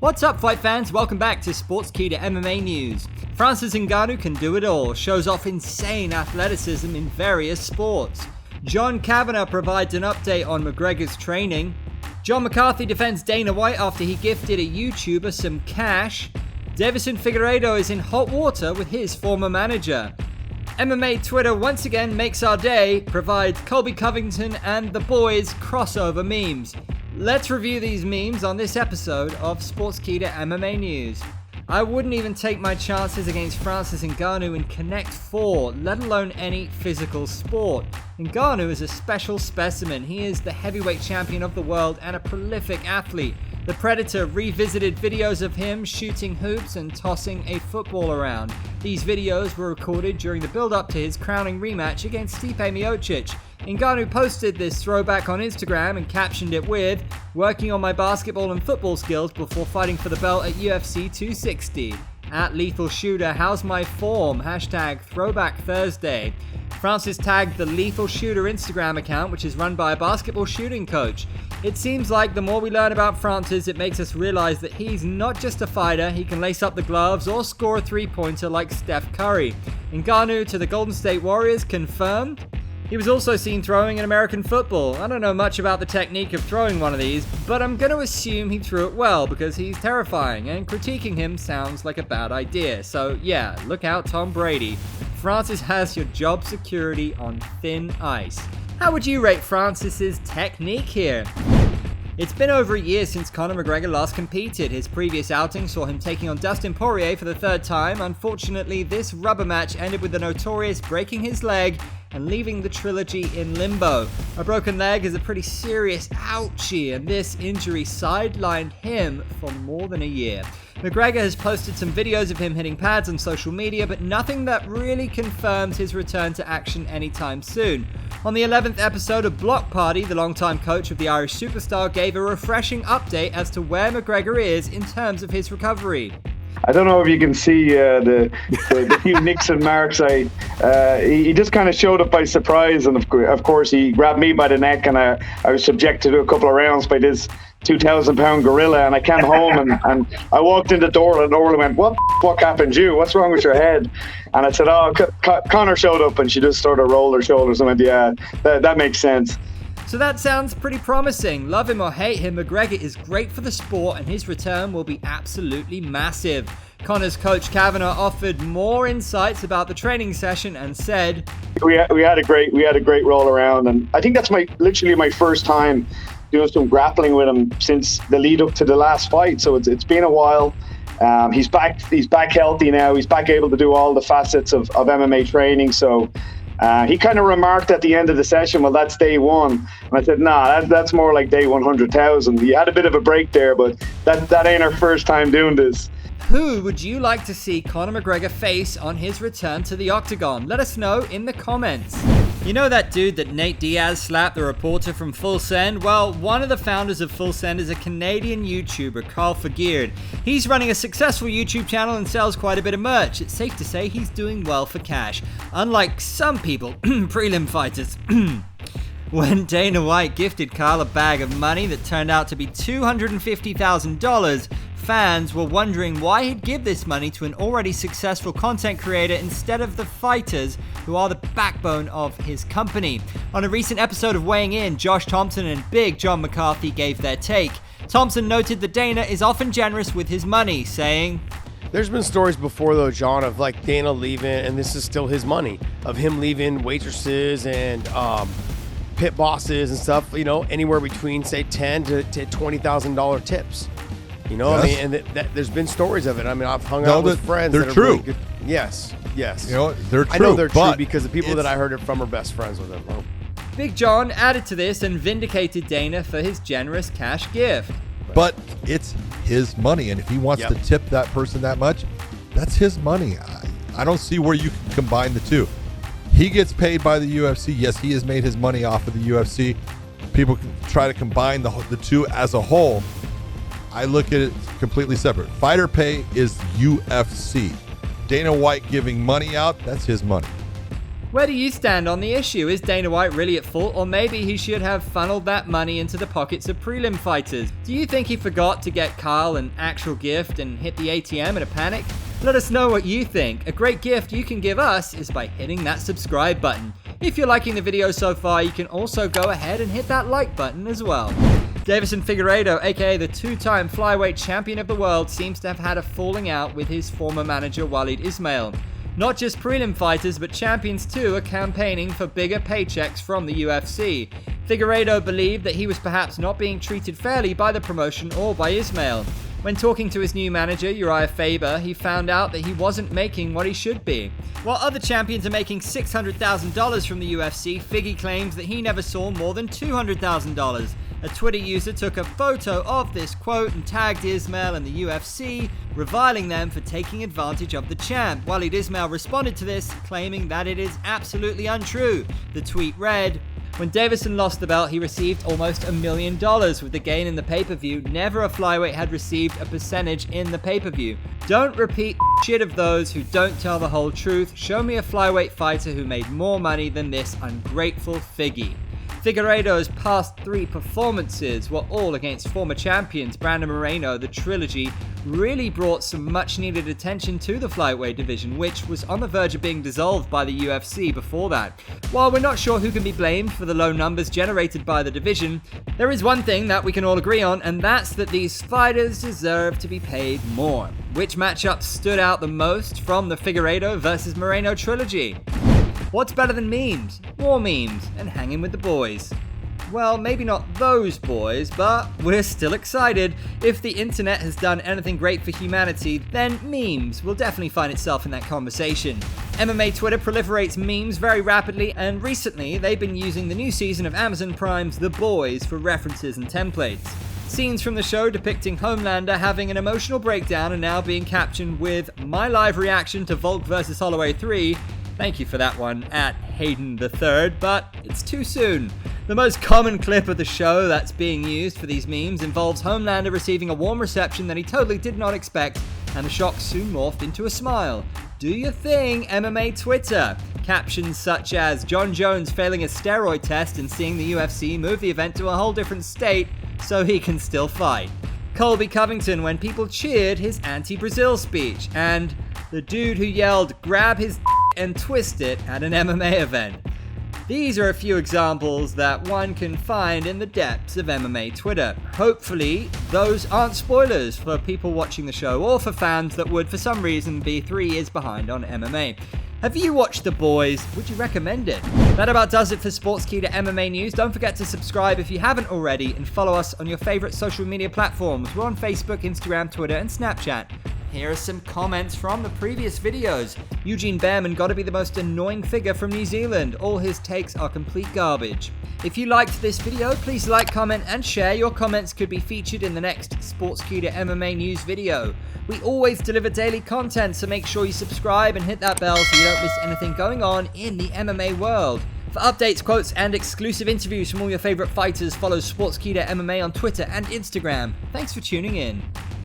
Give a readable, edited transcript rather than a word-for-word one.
What's up, fight fans? Welcome back to Sportskeeda MMA News. Francis Ngannou can do it all, shows off insane athleticism in various sports. John Kavanagh provides an update on McGregor's training. John McCarthy defends Dana White after he gifted a YouTuber some cash. Davison Figueiredo is in hot water with his former manager. MMA Twitter once again makes our day, provides Colby Covington and the boys crossover memes. Let's review these memes on this episode of Sportskeeda MMA News. I wouldn't even take my chances against Francis Ngannou in Connect 4, let alone any physical sport. Ngannou is a special specimen. He is the heavyweight champion of the world and a prolific athlete. The Predator revisited videos of him shooting hoops and tossing a football around. These videos were recorded during the build-up to his crowning rematch against Stipe Miocic. Ngannou posted this throwback on Instagram and captioned it with, "Working on my basketball and football skills before fighting for the belt at UFC 260. At Lethal Shooter, how's my form? Hashtag Throwback Thursday." Francis tagged the Lethal Shooter Instagram account, which is run by a basketball shooting coach. It seems like the more we learn about Francis, it makes us realize that he's not just a fighter, he can lace up the gloves or score a three-pointer like Steph Curry. Ngannou to the Golden State Warriors confirmed. He was also seen throwing an American football. I don't know much about the technique of throwing one of these, but I'm going to assume he threw it well because he's terrifying, and critiquing him sounds like a bad idea. So yeah, look out Tom Brady. Francis has your job security on thin ice. How would you rate Francis's technique here? It's been over a year since Conor McGregor last competed. His previous outing saw him taking on Dustin Poirier for the third time. Unfortunately, this rubber match ended with the Notorious breaking his leg and leaving the trilogy in limbo. A broken leg is a pretty serious ouchie, and this injury sidelined him for more than a year. McGregor has posted some videos of him hitting pads on social media, but nothing that really confirms his return to action anytime soon. On the 11th episode of Block Party, the longtime coach of the Irish superstar gave a refreshing update as to where McGregor is in terms of his recovery. I don't know if you can see the few nicks and marks. He just kind of showed up by surprise, and of course he grabbed me by the neck, and I was subjected to a couple of rounds by this 2,000-pound gorilla. And I came home and I walked in the door, and Orla went, "What happened to you? What's wrong with your head?" And I said, "Oh, Connor showed up," and she just sort of rolled her shoulders and went, "Yeah, that makes sense." So that sounds pretty promising. Love him or hate him, McGregor is great for the sport and his return will be absolutely massive. Conor's coach Kavanagh offered more insights about the training session and said, We had a great roll around, and I think that's literally my first time doing some grappling with him since the lead up to the last fight. So it's been a while. He's back healthy now. He's back able to do all the facets of MMA training. So he kind of remarked at the end of the session, "Well, that's day one." And I said, "Nah, that's more like day 100,000. You had a bit of a break there, but that ain't our first time doing this." Who would you like to see Conor McGregor face on his return to the octagon? Let us know in the comments. You know that dude that Nate Diaz slapped, the reporter from Full Send? Well, one of the founders of Full Send is a Canadian YouTuber, Carl Figueiredo. He's running a successful YouTube channel and sells quite a bit of merch. It's safe to say he's doing well for cash, unlike some people, prelim fighters. When Dana White gifted Carl a bag of money that turned out to be $250,000, fans were wondering why he'd give this money to an already successful content creator instead of the fighters who are the backbone of his company. On a recent episode of Weighing In, Josh Thompson and Big John McCarthy gave their take. Thompson noted that Dana is often generous with his money, saying, "There's been stories before though, John, of like Dana leaving, and this is still his money, of him leaving waitresses and pit bosses and stuff, you know, anywhere between say $10,000 to $20,000 tips. You know, yes. I mean, and there's been stories of it. I mean, I've hung out with friends that are true. Really Good. Yes. You know, they're true. I know they're true because the people that I heard it from are best friends with him. Oh. Big John added to this and vindicated Dana for his generous cash gift. But it's his money, and if he wants to tip that person that much, that's his money. I don't see where you can combine the two. He gets paid by the UFC. Yes, he has made his money off of the UFC. People can try to combine the two as a whole. I look at it completely separate. Fighter pay is UFC. Dana White giving money out, that's his money. Where do you stand on the issue? Is Dana White really at fault, or maybe he should have funneled that money into the pockets of prelim fighters? Do you think he forgot to get Kyle an actual gift and hit the ATM in a panic? Let us know what you think. A great gift you can give us is by hitting that subscribe button. If you're liking the video so far, you can also go ahead and hit that like button as well. Deiveson Figueiredo, aka the two-time flyweight champion of the world, seems to have had a falling out with his former manager Walid Ismail. Not just prelim fighters, but champions too are campaigning for bigger paychecks from the UFC. Figueiredo believed that he was perhaps not being treated fairly by the promotion or by Ismail. When talking to his new manager, Uriah Faber, he found out that he wasn't making what he should be. While other champions are making $600,000 from the UFC, Figgy claims that he never saw more than $200,000. A Twitter user took a photo of this quote and tagged Ismail and the UFC, reviling them for taking advantage of the champ. Walid Ismail responded to this, claiming that it is absolutely untrue. The tweet read, "When Deiveson lost the belt, he received almost $1 million with the gain in the pay-per-view. Never a flyweight had received a percentage in the pay-per-view. Don't repeat shit of those who don't tell the whole truth. Show me a flyweight fighter who made more money than this ungrateful Figgy." Figueiredo's past 3 performances were all against former champions Brandon Moreno. The trilogy really brought some much-needed attention to the flyweight division, which was on the verge of being dissolved by the UFC before that. While we're not sure who can be blamed for the low numbers generated by the division, there is one thing that we can all agree on, and that's that these fighters deserve to be paid more. Which matchup stood out the most from the Figueiredo versus Moreno trilogy? What's better than memes? War memes and hanging with the boys. Well, maybe not those boys, but we're still excited. If the internet has done anything great for humanity, then memes will definitely find itself in that conversation. MMA Twitter proliferates memes very rapidly, and recently they've been using the new season of Amazon Prime's The Boys for references and templates. Scenes from the show depicting Homelander having an emotional breakdown are now being captioned with "My live reaction to Volk vs. Holloway 3. Thank you for that one, at Hayden III, but it's too soon." The most common clip of the show that's being used for these memes involves Homelander receiving a warm reception that he totally did not expect, and the shock soon morphed into a smile. Do your thing, MMA Twitter. Captions such as John Jones failing a steroid test and seeing the UFC move the event to a whole different state so he can still fight. Colby Covington when people cheered his anti-Brazil speech, and the dude who yelled "grab his and twist it" at an MMA event. These are a few examples that one can find in the depths of MMA Twitter. Hopefully, those aren't spoilers for people watching the show or for fans that would, for some reason, be 3 years behind on MMA. Have you watched The Boys? Would you recommend it? That about does it for Sportskeeda MMA News. Don't forget to subscribe if you haven't already and follow us on your favorite social media platforms. We're on Facebook, Instagram, Twitter, and Snapchat. Here are some comments from the previous videos. Eugene Behrman got to be the most annoying figure from New Zealand. All his takes are complete garbage. If you liked this video, please like, comment, and share. Your comments could be featured in the next Sportskeeda MMA News video. We always deliver daily content, so make sure you subscribe and hit that bell so you don't miss anything going on in the MMA world. For updates, quotes, and exclusive interviews from all your favorite fighters, follow Sportskeeda MMA on Twitter and Instagram. Thanks for tuning in.